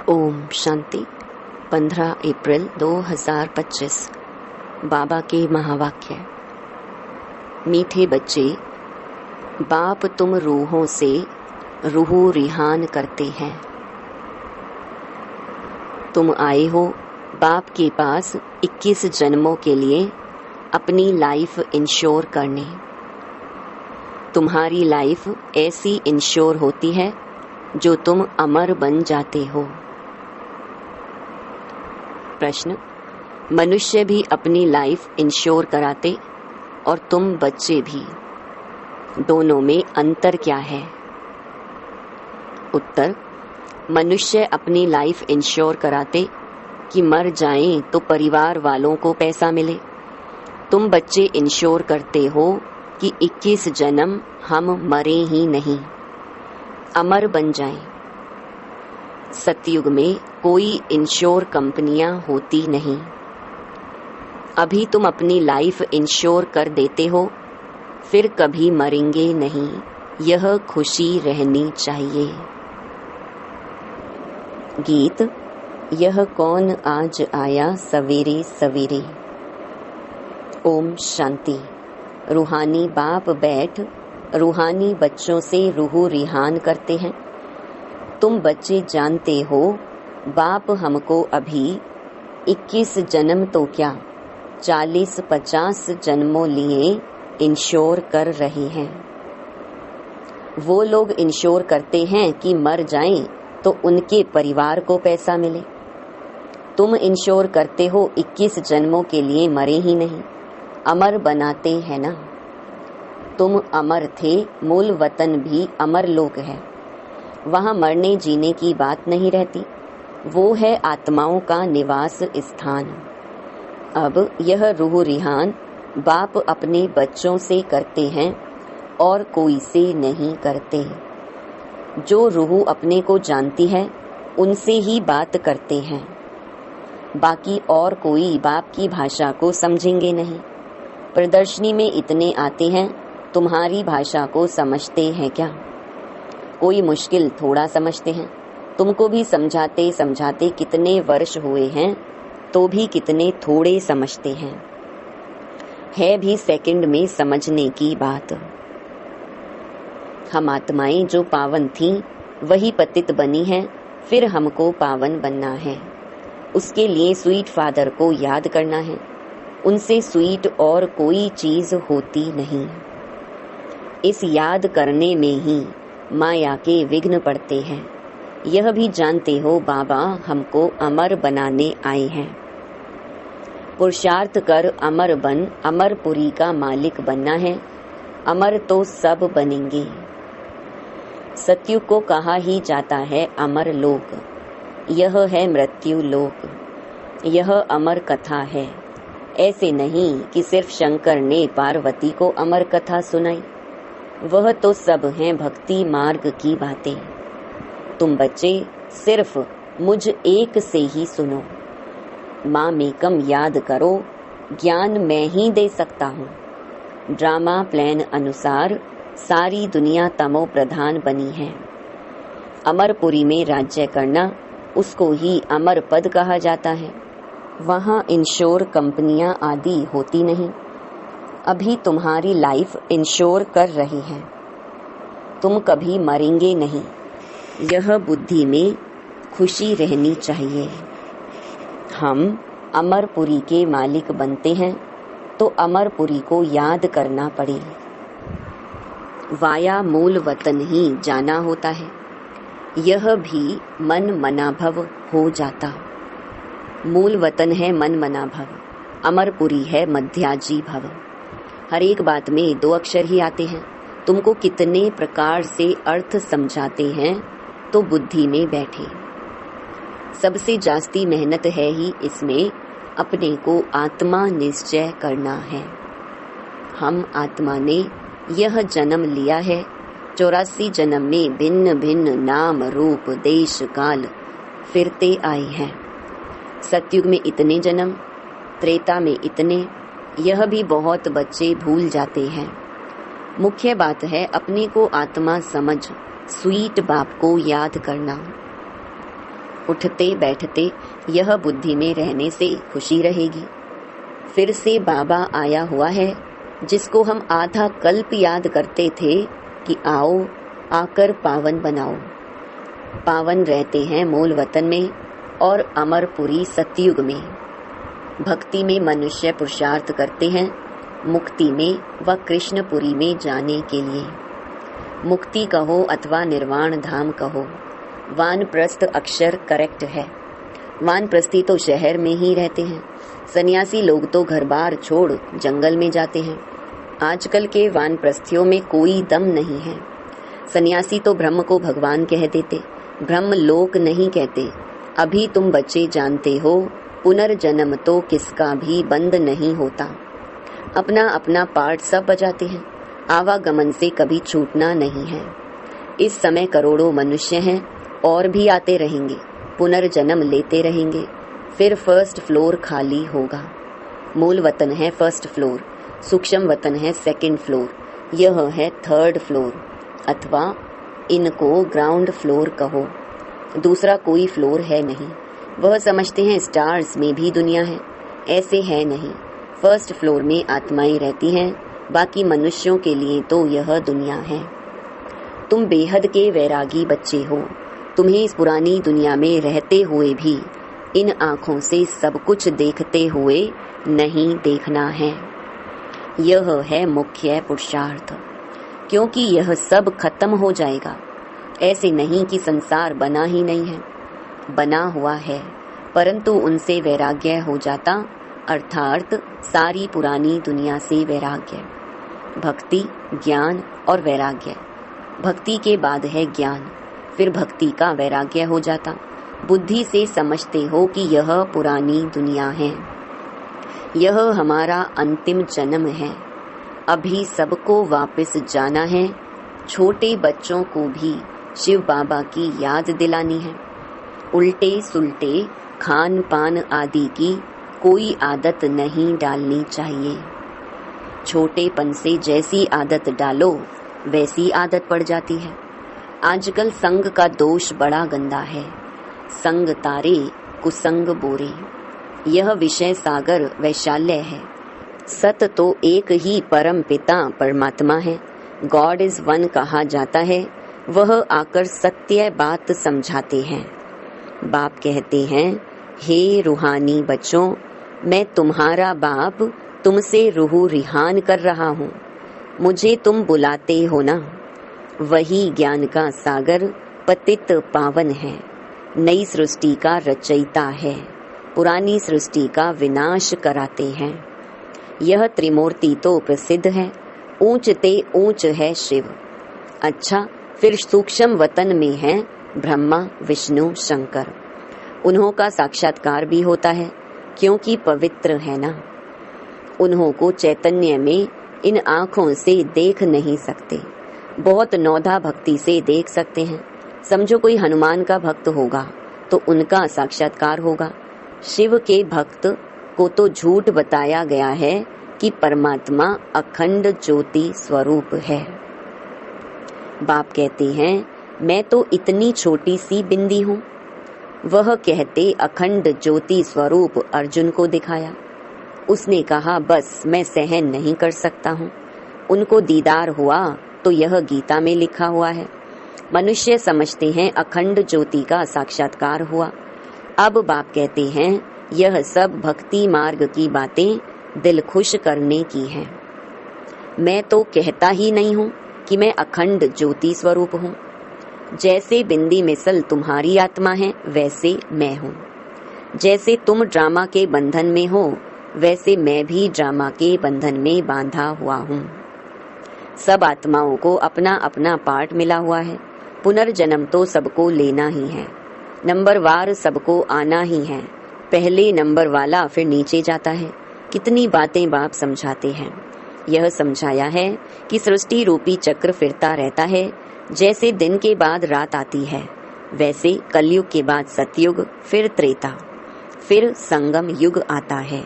ओम शांति। 15 अप्रैल 2025। बाबा के महावाक्य। मीठे बच्चे, बाप तुम रूहों से रूह रिहान करते हैं। तुम आए हो बाप के पास 21 जन्मों के लिए अपनी लाइफ इंश्योर करने। तुम्हारी लाइफ ऐसी इंश्योर होती है जो तुम अमर बन जाते हो। प्रश्न: मनुष्य भी अपनी लाइफ इंश्योर कराते और तुम बच्चे भी, दोनों में अंतर क्या है? उत्तर: मनुष्य अपनी लाइफ इंश्योर कराते कि मर जाएं तो परिवार वालों को पैसा मिले। तुम बच्चे इंश्योर करते हो कि 21 जन्म हम मरे ही नहीं, अमर बन जाएं। सतयुग में कोई इंश्योर कंपनियां होती नहीं। अभी तुम अपनी लाइफ इंश्योर कर देते हो, फिर कभी मरेंगे नहीं, यह खुशी रहनी चाहिए। गीत। यह कौन आज आया सवेरे सवेरे। ओम शांति। रूहानी बाप बैठ रूहानी बच्चों से रूह रिहान करते हैं। तुम बच्चे जानते हो बाप हमको अभी 21 जन्म तो क्या 40-50 जन्मों लिए इंश्योर कर रहे हैं। वो लोग इंश्योर करते हैं कि मर जाएं तो उनके परिवार को पैसा मिले। तुम इंश्योर करते हो 21 जन्मों के लिए मरे ही नहीं, अमर बनाते हैं ना। तुम अमर थे, मूल वतन भी अमर लोक है। वहाँ मरने जीने की बात नहीं रहती, वो है आत्माओं का निवास स्थान। अब यह रूह रिहान बाप अपने बच्चों से करते हैं और कोई से नहीं करते। जो रूह अपने को जानती है उनसे ही बात करते हैं, बाकी और कोई बाप की भाषा को समझेंगे नहीं। प्रदर्शनी में इतने आते हैं, तुम्हारी भाषा को समझते हैं क्या? कोई मुश्किल थोड़ा समझते हैं। तुमको भी समझाते समझाते कितने वर्ष हुए हैं, तो भी कितने थोड़े समझते हैं। है भी सेकंड में समझने की बात। हम आत्माएं जो पावन थीं, वही पतित बनी हैं, फिर हमको पावन बनना है। उसके लिए स्वीट फादर को याद करना है। उनसे स्वीट और कोई चीज होती नहीं। इस याद करने में ही माया के विघ्न पड़ते हैं। यह भी जानते हो बाबा हमको अमर बनाने आए हैं। पुरुषार्थ कर अमर बन अमरपुरी का मालिक बनना है। अमर तो सब बनेंगे। सतयुग को कहा ही जाता है अमर लोक। यह है मृत्यु लोक। यह अमर कथा है। ऐसे नहीं कि सिर्फ शंकर ने पार्वती को अमर कथा सुनाई। वह तो सब हैं भक्ति मार्ग की बातें। तुम बच्चे सिर्फ मुझ एक से ही सुनो। माँ मेकम याद करो, ज्ञान मैं ही दे सकता हूँ। ड्रामा प्लान अनुसार सारी दुनिया तमो प्रधान बनी है। अमरपुरी में राज्य करना, उसको ही अमर पद कहा जाता है। वहाँ इंश्योर कंपनियां आदि होती नहीं। अभी तुम्हारी लाइफ इंश्योर कर रही है। तुम कभी मरेंगे नहीं, यह बुद्धि में खुशी रहनी चाहिए। हम अमरपुरी के मालिक बनते हैं तो अमरपुरी को याद करना पड़े। वाया मूल वतन ही जाना होता है। यह भी मन मनाभव हो जाता। मूल वतन है मन मनाभव, अमरपुरी है मध्याजी भव। हर एक बात में 2 अक्षर ही आते हैं। तुमको कितने प्रकार से अर्थ समझाते हैं तो बुद्धि में बैठे। सबसे जास्ती मेहनत है ही इसमें अपने को आत्मा निश्चय करना है। हम आत्मा ने यह जन्म लिया है। 84 जन्म में भिन्न भिन्न नाम रूप देश काल फिरते आए हैं। सतयुग में इतने जन्म, त्रेता में इतने, यह भी बहुत बच्चे भूल जाते हैं। मुख्य बात है अपने को आत्मा समझ स्वीट बाप को याद करना। उठते बैठते यह बुद्धि में रहने से खुशी रहेगी। फिर से बाबा आया हुआ है, जिसको हम आधा कल्प याद करते थे कि आओ आकर पावन बनाओ। पावन रहते हैं मूल वतन में और अमरपुरी सतयुग में। भक्ति में मनुष्य पुरुषार्थ करते हैं मुक्ति में व कृष्णपुरी में जाने के लिए। मुक्ति कहो अथवा निर्वाण धाम कहो, वानप्रस्थ अक्षर करेक्ट है। वानप्रस्थी तो शहर में ही रहते हैं, सन्यासी लोग तो घर बार छोड़ जंगल में जाते हैं। आजकल के वानप्रस्थियों में कोई दम नहीं है। सन्यासी तो ब्रह्म को भगवान कह देते, ब्रह्म लोक नहीं कहते। अभी तुम बच्चे जानते हो, पुनर्जन्म तो किसका भी बंद नहीं होता। अपना अपना पार्ट सब बजाते हैं, आवागमन से कभी छूटना नहीं है। इस समय करोड़ों मनुष्य हैं और भी आते रहेंगे, पुनर्जन्म लेते रहेंगे। फिर फर्स्ट फ्लोर खाली होगा। मूल वतन है फर्स्ट फ्लोर, सूक्ष्म वतन है सेकंड फ्लोर, यह है थर्ड फ्लोर, अथवा इनको ग्राउंड फ्लोर कहो। दूसरा कोई फ्लोर है नहीं। वह समझते हैं स्टार्स में भी दुनिया है, ऐसे है नहीं। फर्स्ट फ्लोर में आत्माएं रहती हैं, बाकी मनुष्यों के लिए तो यह दुनिया है। तुम बेहद के वैरागी बच्चे हो। तुम्हें इस पुरानी दुनिया में रहते हुए भी इन आँखों से सब कुछ देखते हुए नहीं देखना है। यह है मुख्य पुरुषार्थ, क्योंकि यह सब खत्म हो जाएगा। ऐसे नहीं कि संसार बना ही नहीं है, बना हुआ है, परंतु उनसे वैराग्य हो जाता, अर्थात सारी पुरानी दुनिया से वैराग्य। भक्ति, ज्ञान और वैराग्य। भक्ति के बाद है ज्ञान, फिर भक्ति का वैराग्य हो जाता। बुद्धि से समझते हो कि यह पुरानी दुनिया है, यह हमारा अंतिम जन्म है, अभी सबको वापस जाना है। छोटे बच्चों को भी शिव बाबा की याद दिलानी है। उल्टे सुल्टे खान पान आदि की कोई आदत नहीं डालनी चाहिए। छोटेपन से जैसी आदत डालो वैसी आदत पड़ जाती है। आजकल संग का दोष बड़ा गंदा है। संग तारे कुसंग बोरे। यह विषय सागर वैशाल्य है। सत तो एक ही परम पिता परमात्मा है, गॉड इज वन कहा जाता है। वह आकर सत्य बात समझाते हैं। बाप कहते हैं, हे रूहानी बच्चों, मैं तुम्हारा बाप तुमसे रूह रिहान कर रहा हूँ। मुझे तुम बुलाते हो ना। वही ज्ञान का सागर पतित पावन है, नई सृष्टि का रचयिता है, पुरानी सृष्टि का विनाश कराते हैं। यह त्रिमूर्ति तो प्रसिद्ध है, ऊंच ते ऊंच है शिव। अच्छा, फिर सूक्ष्म वतन में है ब्रह्मा विष्णु शंकर। उन्हों का साक्षात्कार भी होता है, क्योंकि पवित्र है ना। उन्हों को चैतन्य में इन आँखों से देख नहीं सकते, बहुत नौधा भक्ति से देख सकते हैं। समझो कोई हनुमान का भक्त होगा तो उनका साक्षात्कार होगा। शिव के भक्त को तो झूठ बताया गया है कि परमात्मा अखंड ज्योति स्वरूप है। बाप कहते हैं, मैं तो इतनी छोटी सी बिंदी हूँ। वह कहते अखंड ज्योति स्वरूप अर्जुन को दिखाया। उसने कहा, बस मैं सहन नहीं कर सकता हूँ। उनको दीदार हुआ तो यह गीता में लिखा हुआ है। मनुष्य समझते हैं अखंड ज्योति का साक्षात्कार हुआ। अब बाप कहते हैं, यह सब भक्ति मार्ग की बातें दिल खुश करने की हैं। मैं तो कहता ही नहीं हूँ कि मैं अखंड ज्योति स्वरूप हूँ। जैसे बिंदी मिसल तुम्हारी आत्मा है, वैसे मैं हूँ। जैसे तुम ड्रामा के बंधन में हो, वैसे मैं भी ड्रामा के बंधन में बांधा हुआ हूँ। सब आत्माओं को अपना अपना पार्ट मिला हुआ है। पुनर्जन्म तो सबको लेना ही है, नंबरवार सबको आना ही है। पहले नंबर वाला फिर नीचे जाता है। कितनी बातें बाप समझाते हैं। यह समझाया है कि सृष्टि रूपी चक्र फिरता रहता है। जैसे दिन के बाद रात आती है, वैसे कलयुग के बाद सतयुग, फिर त्रेता, फिर संगम युग आता है।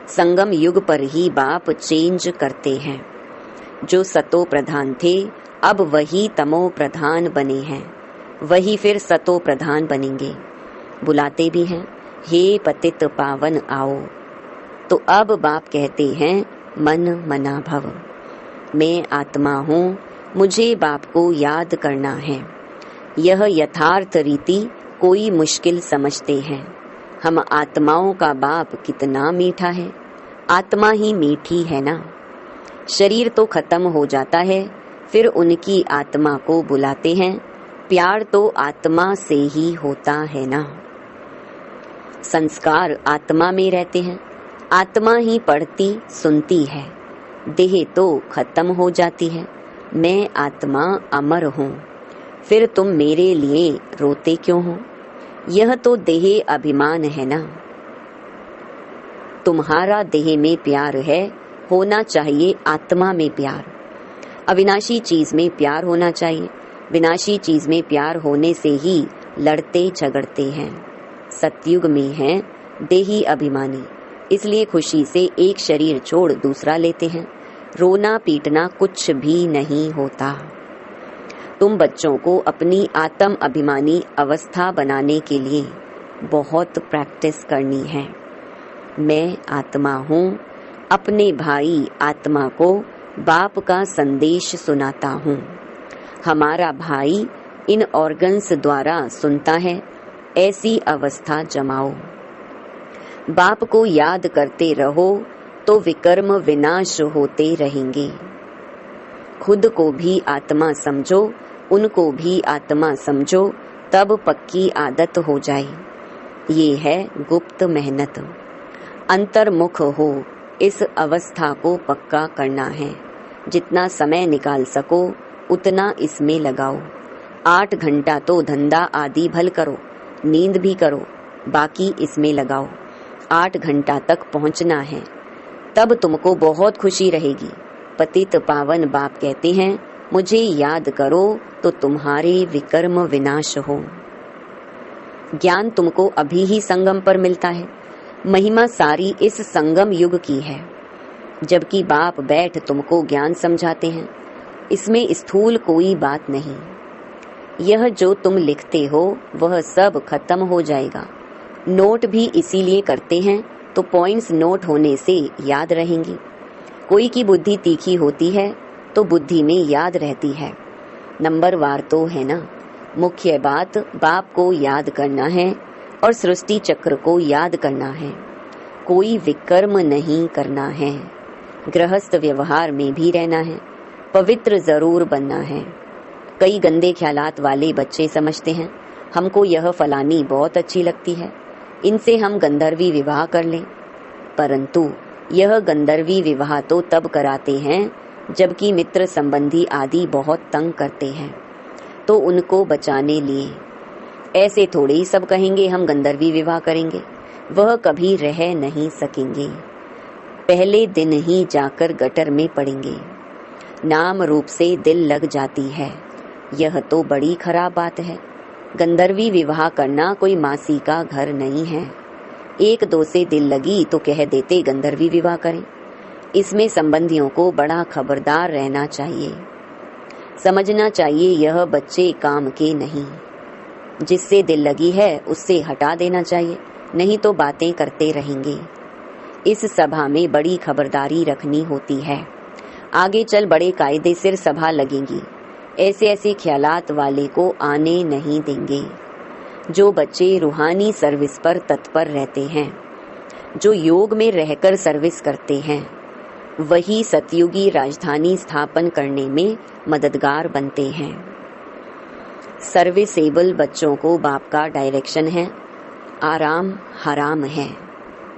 संगम युग पर ही बाप चेंज करते हैं। जो सतो प्रधान थे, अब वही तमो प्रधान बने हैं, वही फिर सतो प्रधान बनेंगे। बुलाते भी हैं, हे पतित पावन आओ। तो अब बाप कहते हैं मन मना भव। मैं आत्मा हूँ, मुझे बाप को याद करना है। यह यथार्थ रीति कोई मुश्किल समझते हैं। हम आत्माओं का बाप कितना मीठा है। आत्मा ही मीठी है ना। शरीर तो खत्म हो जाता है, फिर उनकी आत्मा को बुलाते हैं। प्यार तो आत्मा से ही होता है ना। संस्कार आत्मा में रहते हैं। आत्मा ही पढ़ती सुनती है। देह तो खत्म हो जाती है। मैं आत्मा अमर हूँ, फिर तुम मेरे लिए रोते क्यों हो? यह तो देह अभिमान है ना। तुम्हारा देह में प्यार है, होना चाहिए आत्मा में प्यार। अविनाशी चीज में प्यार होना चाहिए। विनाशी चीज में प्यार होने से ही लड़ते झगड़ते हैं। सतयुग में हैं देही अभिमानी, इसलिए खुशी से एक शरीर छोड़ दूसरा लेते हैं। रोना पीटना कुछ भी नहीं होता। तुम बच्चों को अपनी आत्म अभिमानी अवस्था बनाने के लिए बहुत प्रैक्टिस करनी है। मैं आत्मा हूँ, अपने भाई आत्मा को बाप का संदेश सुनाता हूँ। हमारा भाई इन ऑर्गन्स द्वारा सुनता है, ऐसी अवस्था जमाओ। बाप को याद करते रहो तो विकर्म विनाश होते रहेंगे। खुद को भी आत्मा समझो, उनको भी आत्मा समझो, तब पक्की आदत हो जाए। ये है गुप्त मेहनत। अंतर्मुख हो, इस अवस्था को पक्का करना है। जितना समय निकाल सको उतना इसमें लगाओ। 8 घंटा तो धंधा आदि भल करो, नींद भी करो, बाकी इसमें लगाओ। 8 घंटा तक पहुंचना है, तब तुमको बहुत खुशी रहेगी। पतित पावन बाप कहते हैं, मुझे याद करो तो तुम्हारे विकर्म विनाश हो। ज्ञान तुमको अभी ही संगम पर मिलता है। महिमा सारी इस संगम युग की है, जबकि बाप बैठ तुमको ज्ञान समझाते हैं। इसमें स्थूल कोई बात नहीं। यह जो तुम लिखते हो वह सब खत्म हो जाएगा। नोट भी इसीलिए करते हैं तो पॉइंट्स नोट होने से याद रहेंगी। कोई की बुद्धि तीखी होती है तो बुद्धि में याद रहती है। नंबरवार तो है ना। मुख्य बात बाप को याद करना है और सृष्टि चक्र को याद करना है। कोई विकर्म नहीं करना है। गृहस्थ व्यवहार में भी रहना है। पवित्र जरूर बनना है। कई गंदे ख्यालात वाले बच्चे समझते हैं, हमको यह फलानी बहुत अच्छी लगती है, इनसे हम गंधर्वी विवाह कर लें। परंतु यह गंधर्वी विवाह तो तब कराते हैं जबकि मित्र संबंधी आदि बहुत तंग करते हैं, तो उनको बचाने लिए। ऐसे थोड़े ही सब कहेंगे हम गंधर्वी विवाह करेंगे, वह कभी रह नहीं सकेंगे। पहले दिन ही जाकर गटर में पड़ेंगे। नाम रूप से दिल लग जाती है, यह तो बड़ी खराब बात है। गंधर्वी विवाह करना कोई मासी का घर नहीं है। 1-2 से दिल लगी तो कह देते गंधर्वी विवाह करें। इसमें संबंधियों को बड़ा खबरदार रहना चाहिए। समझना चाहिए यह बच्चे काम के नहीं। जिससे दिल लगी है उससे हटा देना चाहिए, नहीं तो बातें करते रहेंगे। इस सभा में बड़ी खबरदारी रखनी होती है। आगे चल बड़े कायदे सिर सभा लगेंगी। ऐसे ऐसे ख्यालात वाले को आने नहीं देंगे। जो बच्चे रूहानी सर्विस पर तत्पर रहते हैं, जो योग में रहकर सर्विस करते हैं, वही सतयुगी राजधानी स्थापन करने में मददगार बनते हैं। सर्विसेबल बच्चों को बाप का डायरेक्शन है। आराम हराम है।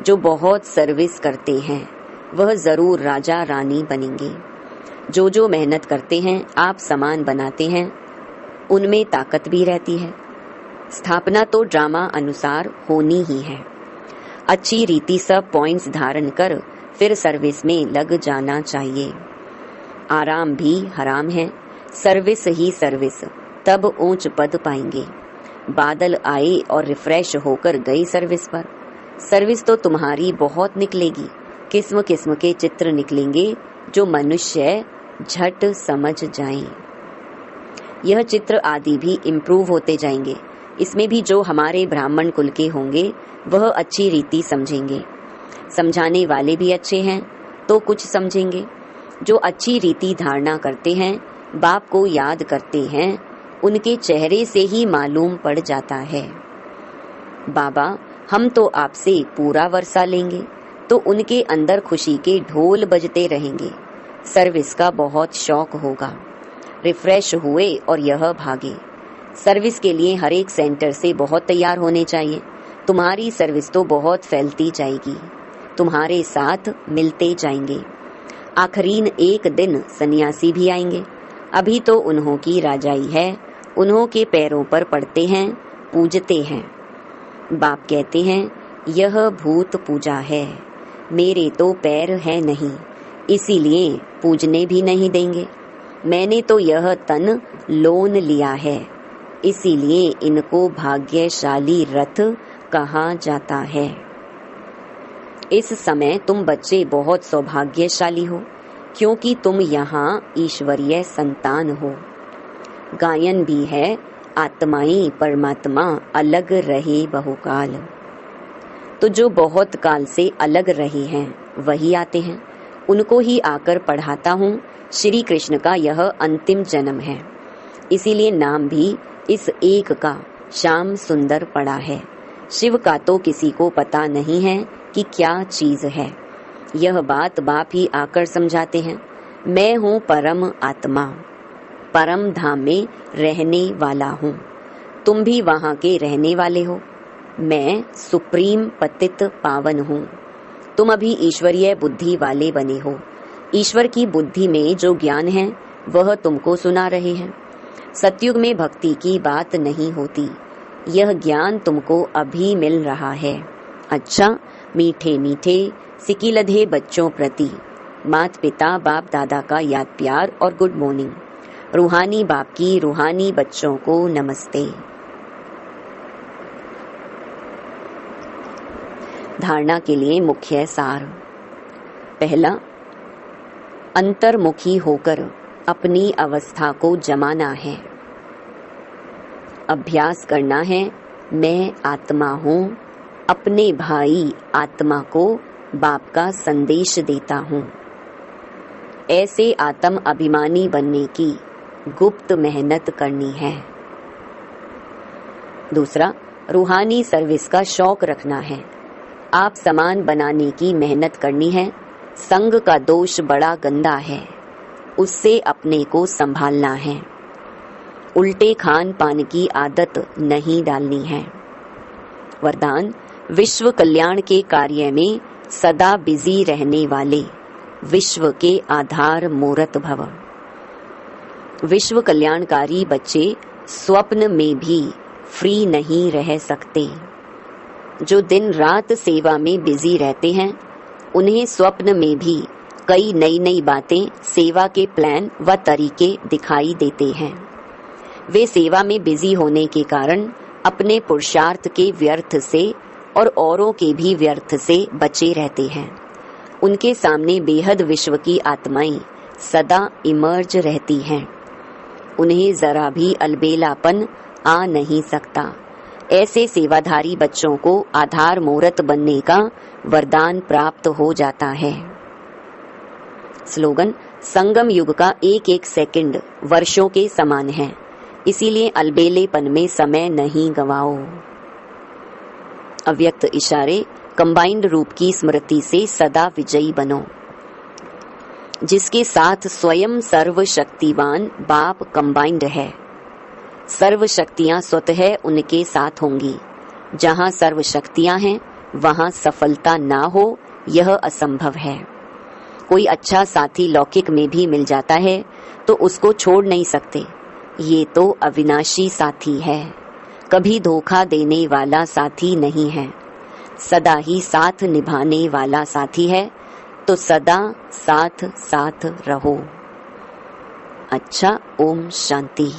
जो बहुत सर्विस करते हैं वह जरूर राजा रानी बनेंगे। जो जो मेहनत करते हैं आप समान बनाते हैं, उनमें ताकत भी रहती है। स्थापना तो ड्रामा अनुसार होनी ही है। अच्छी रीति सब पॉइंट्स धारण कर फिर सर्विस में लग जाना चाहिए। आराम भी हराम है, सर्विस ही सर्विस, तब ऊंच पद पाएंगे। बादल आए और रिफ्रेश होकर गई सर्विस पर। सर्विस तो तुम्हारी बहुत निकलेगी। किस्म किस्म के चित्र निकलेंगे जो मनुष्य झट समझ जाएं। यह चित्र आदि भी इम्प्रूव होते जाएंगे। इसमें भी जो हमारे ब्राह्मण कुल के होंगे वह अच्छी रीति समझेंगे। समझाने वाले भी अच्छे हैं तो कुछ समझेंगे। जो अच्छी रीति धारणा करते हैं, बाप को याद करते हैं, उनके चेहरे से ही मालूम पड़ जाता है। बाबा, हम तो आपसे पूरा वर्षा लेंगे, तो उनके अंदर खुशी के ढोल बजते रहेंगे। सर्विस का बहुत शौक होगा। रिफ्रेश हुए और यह भागे। सर्विस के लिए हर एक सेंटर से बहुत तैयार होने चाहिए। तुम्हारी सर्विस तो बहुत फैलती जाएगी, तुम्हारे साथ मिलते जाएंगे। आखरीन एक दिन सन्यासी भी आएंगे। अभी तो उन्हों की राजाई है, उन्हों के पैरों पर पड़ते हैं, पूजते हैं। बाप कहते हैं यह भूत पूजा है, मेरे तो पैर है नहीं, इसीलिए पूजने भी नहीं देंगे। मैंने तो यह तन लोन लिया है, इसीलिए इनको भाग्यशाली रथ कहा जाता है। इस समय तुम बच्चे बहुत सौभाग्यशाली हो, क्योंकि तुम यहाँ ईश्वरीय संतान हो। गायन भी है, आत्माएं परमात्मा अलग रहे बहुकाल। तो जो बहुत काल से अलग रहे हैं वही आते हैं, उनको ही आकर पढ़ाता हूँ। श्री कृष्ण का यह अंतिम जन्म है, इसीलिए नाम भी इस एक का श्याम सुंदर पड़ा है। शिव का तो किसी को पता नहीं है कि क्या चीज है। यह बात बाप ही आकर समझाते हैं। मैं हूँ परम आत्मा, परम धाम में रहने वाला हूँ। तुम भी वहाँ के रहने वाले हो। मैं सुप्रीम पतित पावन हूँ। तुम अभी ईश्वरीय बुद्धि वाले बने हो। ईश्वर की बुद्धि में जो ज्ञान है वह तुमको सुना रहे हैं। सतयुग में भक्ति की बात नहीं होती, यह ज्ञान तुमको अभी मिल रहा है। अच्छा, मीठे मीठे सिकिलधे बच्चों प्रति माता पिता बाप दादा का याद प्यार और गुड मॉर्निंग। रूहानी बाप की रूहानी बच्चों को नमस्ते। धारणा के लिए मुख्य सार। पहला, अंतर्मुखी होकर अपनी अवस्था को जमाना है। अभ्यास करना है, मैं आत्मा हूँ, अपने भाई आत्मा को बाप का संदेश देता हूँ। ऐसे आत्म अभिमानी बनने की गुप्त मेहनत करनी है। दूसरा, रूहानी सर्विस का शौक रखना है। आप समान बनाने की मेहनत करनी है। संग का दोष बड़ा गंदा है, उससे अपने को संभालना है। उल्टे खान पान की आदत नहीं डालनी है। वरदान, विश्व कल्याण के कार्य में सदा बिजी रहने वाले विश्व के आधार मूर्त भव। विश्व कल्याणकारी बच्चे स्वप्न में भी फ्री नहीं रह सकते। जो दिन रात सेवा में बिजी रहते हैं, उन्हें स्वप्न में भी कई नई नई बातें, सेवा के प्लान व तरीके दिखाई देते हैं। वे सेवा में बिजी होने के कारण अपने पुरुषार्थ के व्यर्थ से और औरों के भी व्यर्थ से बचे रहते हैं। उनके सामने बेहद विश्व की आत्माएं सदा इमर्ज रहती हैं। उन्हें जरा भी अलबेलापन आ नहीं सकता। ऐसे सेवाधारी बच्चों को आधार मूर्त बनने का वरदान प्राप्त हो जाता है। स्लोगन, संगम युग का एक एक सेकंड वर्षों के समान है, इसीलिए अलबेलेपन में समय नहीं गवाओ। अव्यक्त इशारे, कंबाइंड रूप की स्मृति से सदा विजयी बनो। जिसके साथ स्वयं सर्वशक्तिवान बाप कंबाइंड है, सर्व शक्तियां स्वतः उनके साथ होंगी। जहां सर्व शक्तियां हैं वहां सफलता ना हो, यह असंभव है। कोई अच्छा साथी लौकिक में भी मिल जाता है तो उसको छोड़ नहीं सकते। ये तो अविनाशी साथी है, कभी धोखा देने वाला साथी नहीं है, सदा ही साथ निभाने वाला साथी है। तो सदा साथ साथ रहो। अच्छा, ओम शांति।